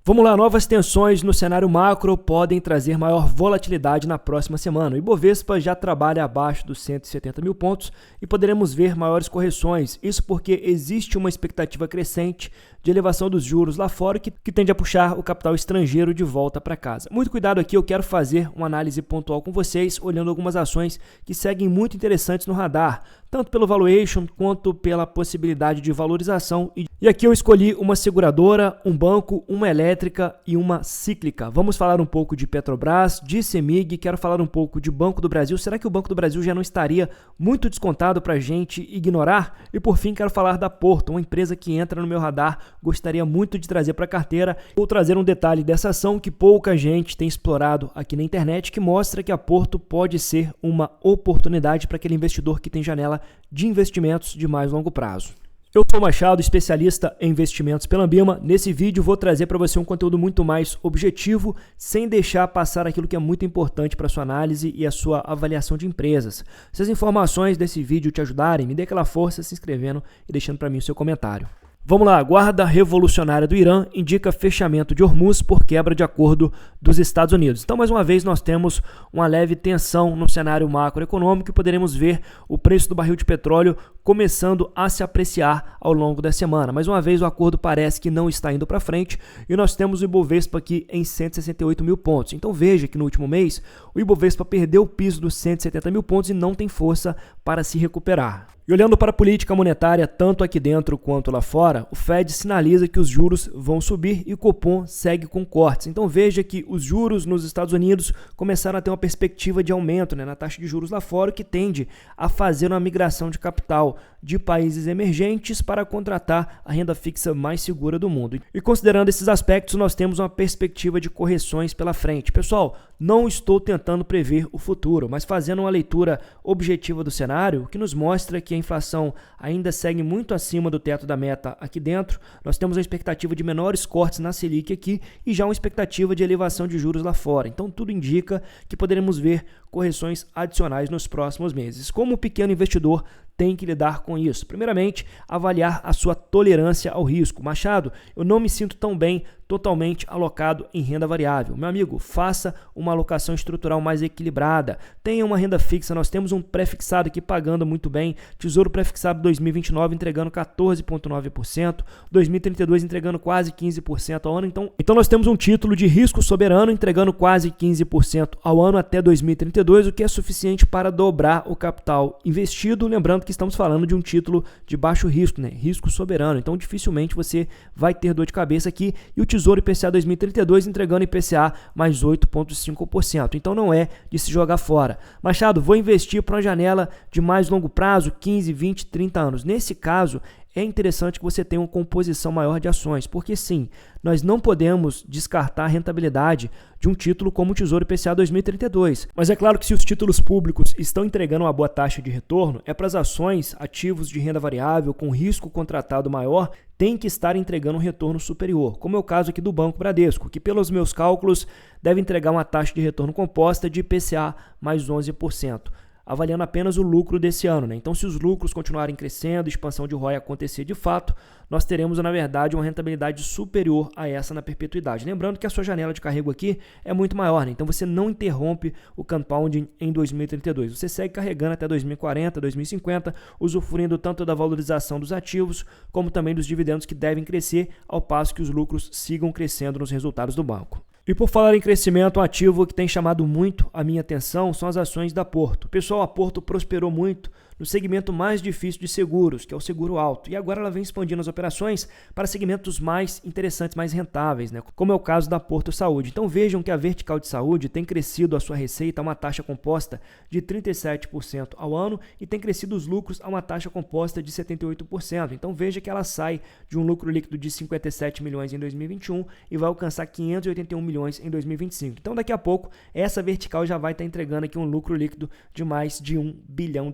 Vamos lá, novas tensões no cenário macro podem trazer maior volatilidade na próxima semana. O Ibovespa já trabalha abaixo dos 170 mil pontos e poderemos ver maiores correções. Isso porque existe uma expectativa crescente de elevação dos juros lá fora que tende a puxar o capital estrangeiro de volta para casa. Muito cuidado aqui, eu quero fazer uma análise pontual com vocês, olhando algumas ações que seguem muito interessantes no radar, tanto pelo valuation quanto pela possibilidade de valorização. E aqui eu escolhi uma seguradora, um banco, uma elétrica e uma cíclica. Vamos falar um pouco de Petrobras, de CEMIG, quero falar um pouco de Banco do Brasil. Será que o Banco do Brasil já não estaria muito descontado para a gente ignorar? E por fim, quero falar da Porto, uma empresa que entra no meu radar, gostaria muito de trazer para a carteira. Vou trazer um detalhe dessa ação que pouca gente tem explorado aqui na internet, que mostra que a Porto pode ser uma oportunidade para aquele investidor que tem janela de investimentos de mais longo prazo. Eu sou o Machado, especialista em investimentos pela Ambima. Nesse vídeo vou trazer para você um conteúdo muito mais objetivo, sem deixar passar aquilo que é muito importante para a sua análise e a sua avaliação de empresas. Se as informações desse vídeo te ajudarem, me dê aquela força se inscrevendo e deixando para mim o seu comentário. Vamos lá, a Guarda Revolucionária do Irã indica fechamento de Hormuz por quebra de acordo dos Estados Unidos. Então, mais uma vez, nós temos uma leve tensão no cenário macroeconômico e poderemos ver o preço do barril de petróleo começando a se apreciar ao longo da semana. Mais uma vez, o acordo parece que não está indo para frente e nós temos o Ibovespa aqui em 168 mil pontos. Então, veja que no último mês, o Ibovespa perdeu o piso dos 170 mil pontos e não tem força para se recuperar. E olhando para a política monetária, tanto aqui dentro quanto lá fora, o Fed sinaliza que os juros vão subir e o Copom segue com cortes. Então veja que os juros nos Estados Unidos começaram a ter uma perspectiva de aumento na taxa de juros lá fora, o que tende a fazer uma migração de capital de países emergentes para contratar a renda fixa mais segura do mundo. E considerando esses aspectos, nós temos uma perspectiva de correções pela frente. Pessoal, não estou tentando prever o futuro, mas fazendo uma leitura objetiva do cenário, que nos mostra que a inflação ainda segue muito acima do teto da meta aqui dentro. Nós temos uma expectativa de menores cortes na Selic aqui e já uma expectativa de elevação de juros lá fora. Então tudo indica que poderemos ver correções adicionais nos próximos meses. Como o pequeno investidor tem que lidar com isso? Primeiramente, avaliar a sua tolerância ao risco. Machado, eu não me sinto tão bem totalmente alocado em renda variável. Meu amigo, faça uma alocação estrutural mais equilibrada. Tenha uma renda fixa, nós temos um pré-fixado aqui pagando muito bem. Tesouro pré-fixado 2029 entregando 14,9%, 2032 entregando quase 15% ao ano. Então nós temos um título de risco soberano entregando quase 15% ao ano até 2032, o que é suficiente para dobrar o capital investido. Lembrando que estamos falando de um título de baixo risco, risco soberano. Então dificilmente você vai ter dor de cabeça aqui. E o Tesouro IPCA 2032 entregando IPCA mais 8,5%. Então não é de se jogar fora. Machado, vou investir para uma janela de mais longo prazo, 15, 20, 30 anos. Nesse caso, é interessante que você tenha uma composição maior de ações, porque sim, nós não podemos descartar a rentabilidade de um título como o Tesouro IPCA 2032. Mas é claro que se os títulos públicos estão entregando uma boa taxa de retorno, é para as ações, ativos de renda variável com risco contratado maior, tem que estar entregando um retorno superior, como é o caso aqui do Banco Bradesco, que pelos meus cálculos deve entregar uma taxa de retorno composta de IPCA mais 11%. Avaliando apenas o lucro desse ano. Então, se os lucros continuarem crescendo, expansão de ROI acontecer de fato, nós teremos, na verdade, uma rentabilidade superior a essa na perpetuidade. Lembrando que a sua janela de carrego aqui é muito maior, então você não interrompe o compounding em 2032. Você segue carregando até 2040, 2050, usufruindo tanto da valorização dos ativos, como também dos dividendos que devem crescer, ao passo que os lucros sigam crescendo nos resultados do banco. E por falar em crescimento, um ativo que tem chamado muito a minha atenção são as ações da Porto. Pessoal, a Porto prosperou muito no segmento mais difícil de seguros, que é o seguro alto. E agora ela vem expandindo as operações para segmentos mais interessantes, mais rentáveis, como é o caso da Porto Saúde. Então vejam que a vertical de saúde tem crescido a sua receita a uma taxa composta de 37% ao ano e tem crescido os lucros a uma taxa composta de 78%. Então veja que ela sai de um lucro líquido de 57 milhões em 2021 e vai alcançar 581 milhões em 2025. Então daqui a pouco essa vertical já vai estar entregando aqui um lucro líquido de mais de R$1 bilhão.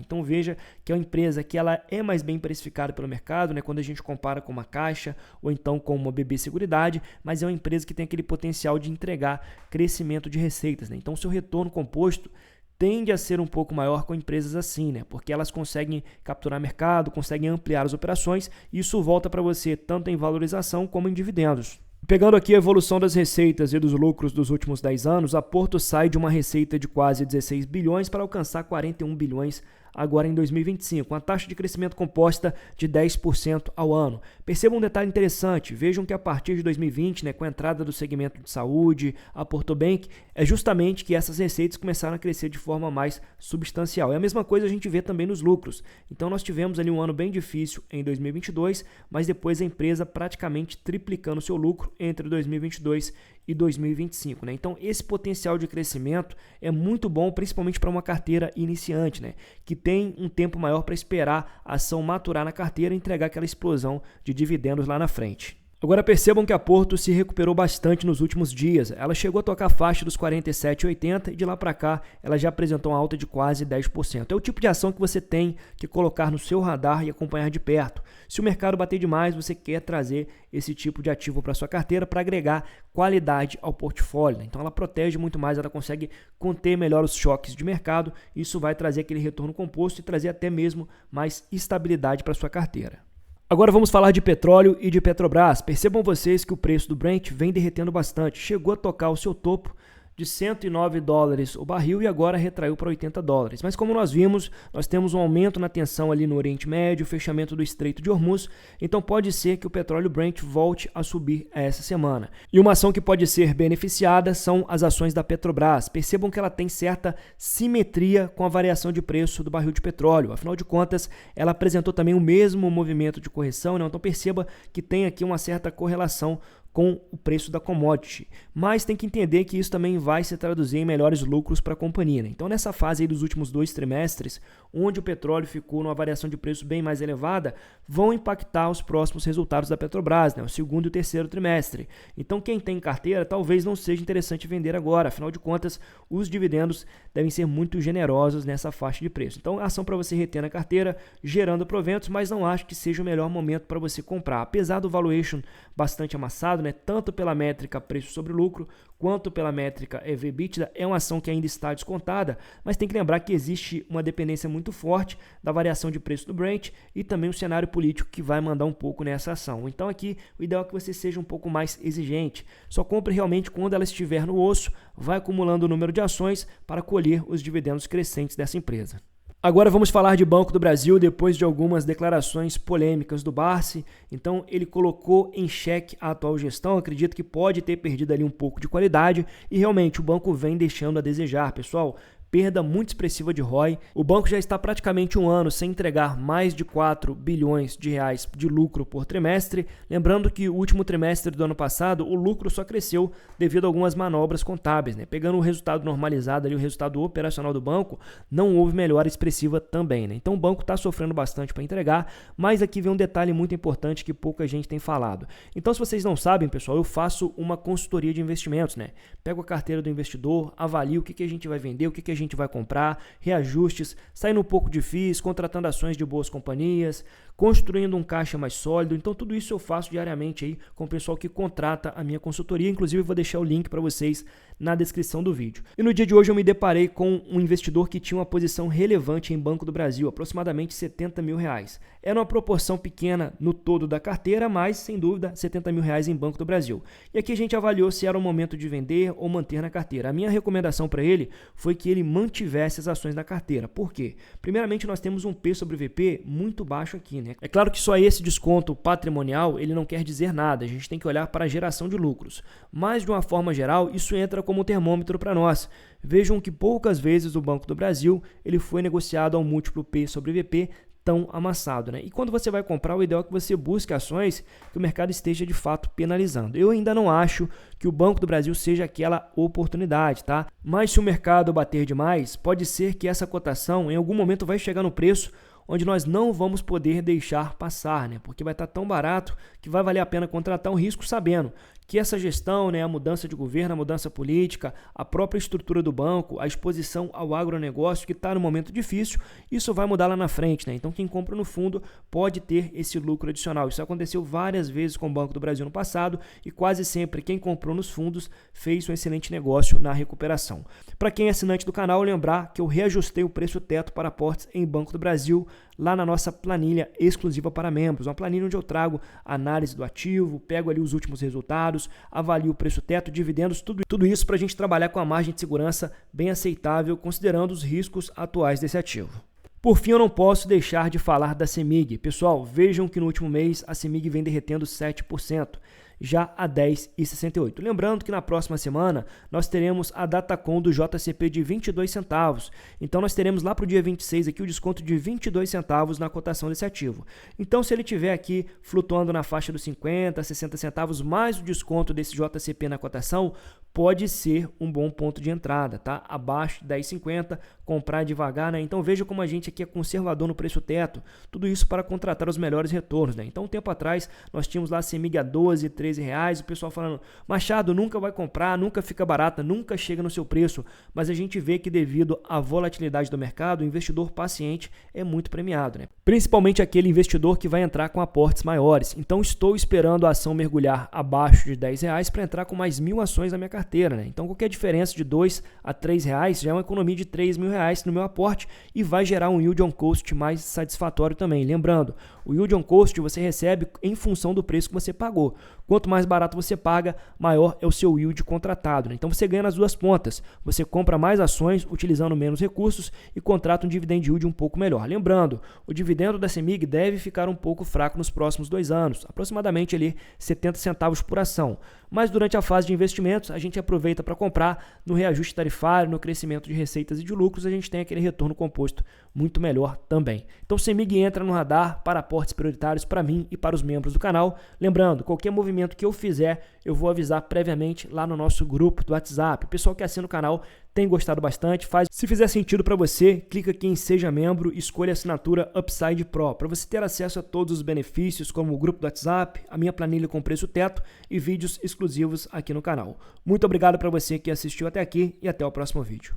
Então veja que é uma empresa que ela é mais bem precificada pelo mercado, quando a gente compara com uma Caixa ou então com uma BB Seguridade, mas é uma empresa que tem aquele potencial de entregar crescimento de receitas. Então seu retorno composto tende a ser um pouco maior com empresas assim, porque elas conseguem capturar mercado, conseguem ampliar as operações e isso volta para você tanto em valorização como em dividendos. Pegando aqui a evolução das receitas e dos lucros dos últimos 10 anos, a Porto sai de uma receita de quase 16 bilhões para alcançar 41 bilhões agora em 2025, com a taxa de crescimento composta de 10% ao ano. Percebam um detalhe interessante, vejam que a partir de 2020, com a entrada do segmento de saúde, a Porto Bank, é justamente que essas receitas começaram a crescer de forma mais substancial. E a mesma coisa a gente vê também nos lucros. Então nós tivemos ali um ano bem difícil em 2022, mas depois a empresa praticamente triplicando seu lucro entre 2022 e 2025, Então esse potencial de crescimento é muito bom, principalmente para uma carteira iniciante, que tem um tempo maior para esperar a ação maturar na carteira e entregar aquela explosão de dividendos lá na frente. Agora percebam que a Porto se recuperou bastante nos últimos dias. Ela chegou a tocar a faixa dos 47,80 e de lá para cá ela já apresentou uma alta de quase 10%. É o tipo de ação que você tem que colocar no seu radar e acompanhar de perto. Se o mercado bater demais, você quer trazer esse tipo de ativo para sua carteira para agregar qualidade ao portfólio. Então ela protege muito mais, ela consegue conter melhor os choques de mercado. Isso vai trazer aquele retorno composto e trazer até mesmo mais estabilidade para sua carteira. Agora vamos falar de petróleo e de Petrobras. Percebam vocês que o preço do Brent vem derretendo bastante. Chegou a tocar o seu topo de $109 o barril e agora retraiu para $80. Mas como nós vimos, nós temos um aumento na tensão ali no Oriente Médio, fechamento do Estreito de Hormuz, então pode ser que o petróleo Brent volte a subir essa semana. E uma ação que pode ser beneficiada são as ações da Petrobras. Percebam que ela tem certa simetria com a variação de preço do barril de petróleo. Afinal de contas, ela apresentou também o mesmo movimento de correção, Então perceba que tem aqui uma certa correlação com o preço da commodity, mas tem que entender que isso também vai se traduzir em melhores lucros para a companhia. Então nessa fase aí dos últimos 2 trimestres, onde o petróleo ficou numa variação de preço bem mais elevada, vão impactar os próximos resultados da Petrobras, o segundo e o terceiro trimestre. Então quem tem carteira talvez não seja interessante vender agora, afinal de contas os dividendos devem ser muito generosos nessa faixa de preço. Então ação para você reter na carteira, gerando proventos, mas não acho que seja o melhor momento para você comprar, apesar do valuation bastante amassado, tanto pela métrica preço sobre lucro, quanto pela métrica EV/EBITDA, é uma ação que ainda está descontada, mas tem que lembrar que existe uma dependência muito forte da variação de preço do Brent e também o cenário político que vai mandar um pouco nessa ação. Então aqui o ideal é que você seja um pouco mais exigente, só compre realmente quando ela estiver no osso, vai acumulando o número de ações para colher os dividendos crescentes dessa empresa. Agora vamos falar de Banco do Brasil depois de algumas declarações polêmicas do Barsi. Então ele colocou em xeque a atual gestão, acredito que pode ter perdido ali um pouco de qualidade e realmente o banco vem deixando a desejar, pessoal. Perda muito expressiva de ROI. O banco já está praticamente um ano sem entregar mais de 4 bilhões de reais de lucro por trimestre. Lembrando que o último trimestre do ano passado, o lucro só cresceu devido a algumas manobras contábeis. Pegando o resultado normalizado, ali, o resultado operacional do banco, não houve melhora expressiva também. Então o banco está sofrendo bastante para entregar, mas aqui vem um detalhe muito importante que pouca gente tem falado. Então se vocês não sabem, pessoal, eu faço uma consultoria de investimentos. Pego a carteira do investidor, avalio o que a gente vai vender, o que a gente vai comprar, reajustes, saindo um pouco de FIIs, contratando ações de boas companhias, construindo um caixa mais sólido. Então tudo isso eu faço diariamente aí com o pessoal que contrata a minha consultoria. Inclusive eu vou deixar o link para vocês na descrição do vídeo. E no dia de hoje eu me deparei com um investidor que tinha uma posição relevante em Banco do Brasil, aproximadamente R$70 mil. Era uma proporção pequena no todo da carteira, mas sem dúvida R$70 mil em Banco do Brasil. E aqui a gente avaliou se era o momento de vender ou manter na carteira. A minha recomendação para ele foi que ele mantivesse as ações na carteira. Por quê? Primeiramente nós temos um P sobre VP muito baixo aqui. É claro que só esse desconto patrimonial ele não quer dizer nada, a gente tem que olhar para a geração de lucros. Mas de uma forma geral isso entra como termômetro para nós. Vejam que poucas vezes o Banco do Brasil ele foi negociado ao múltiplo P sobre VP tão amassado. E quando você vai comprar, o ideal é que você busque ações que o mercado esteja de fato penalizando. Eu ainda não acho que o Banco do Brasil seja aquela oportunidade, tá? Mas se o mercado bater demais, pode ser que essa cotação em algum momento vai chegar no preço onde nós não vamos poder deixar passar, porque vai estar tão barato que vai valer a pena contratar um risco sabendo que essa gestão, a mudança de governo, a mudança política, a própria estrutura do banco, a exposição ao agronegócio que está no momento difícil, isso vai mudar lá na frente. Então quem compra no fundo pode ter esse lucro adicional. Isso aconteceu várias vezes com o Banco do Brasil no passado e quase sempre quem comprou nos fundos fez um excelente negócio na recuperação. Para quem é assinante do canal, lembrar que eu reajustei o preço teto para aportes em Banco do Brasil lá na nossa planilha exclusiva para membros, uma planilha onde eu trago análise do ativo, pego ali os últimos resultados, avalio o preço teto, dividendos, tudo isso para a gente trabalhar com a margem de segurança bem aceitável, considerando os riscos atuais desse ativo. Por fim, eu não posso deixar de falar da CEMIG. Pessoal, vejam que no último mês a CEMIG vem derretendo 7%. Já a 10,68. Lembrando que na próxima semana nós teremos a Datacom do JCP de 22 centavos. Então nós teremos lá para o dia 26 aqui o desconto de 22 centavos na cotação desse ativo. Então se ele estiver aqui flutuando na faixa dos 50, 60 centavos mais o desconto desse JCP na cotação, pode ser um bom ponto de entrada, tá? Abaixo de 10,50, comprar devagar, né? Então veja como a gente aqui é conservador no preço teto. Tudo isso para contratar os melhores retornos, né? Então um tempo atrás nós tínhamos lá a CEMIG a 12, 13 reais, o pessoal falando, Machado, nunca vai comprar, nunca fica barata, nunca chega no seu preço, mas a gente vê que devido à volatilidade do mercado, o investidor paciente é muito premiado, né? Principalmente aquele investidor que vai entrar com aportes maiores. Então estou esperando a ação mergulhar abaixo de 10 reais para entrar com mais 1.000 ações na minha carteira, né? Então qualquer diferença de 2 a 3 reais já é uma economia de 3.000 reais no meu aporte e vai gerar um yield on cost mais satisfatório também. Lembrando, o yield on cost você recebe em função do preço que você pagou. Quanto mais barato você paga, maior é o seu yield contratado, né? Então você ganha nas duas pontas. Você compra mais ações utilizando menos recursos e contrata um dividend yield um pouco melhor. Lembrando, o dividendo da CEMIG deve ficar um pouco fraco nos próximos 2 anos, aproximadamente ali 70 centavos por ação. Mas durante a fase de investimentos, a gente aproveita para comprar no reajuste tarifário, no crescimento de receitas e de lucros, a gente tem aquele retorno composto muito melhor também. Então, CEMIG entra no radar para aportes prioritários para mim e para os membros do canal. Lembrando, qualquer movimento que eu fizer, eu vou avisar previamente lá no nosso grupo do WhatsApp. O pessoal que assina o canal tem gostado bastante, se fizer sentido para você, clica aqui em Seja Membro e escolha a assinatura Upside Pro, para você ter acesso a todos os benefícios, como o grupo do WhatsApp, a minha planilha com preço teto e vídeos exclusivos aqui no canal. Muito obrigado para você que assistiu até aqui e até o próximo vídeo.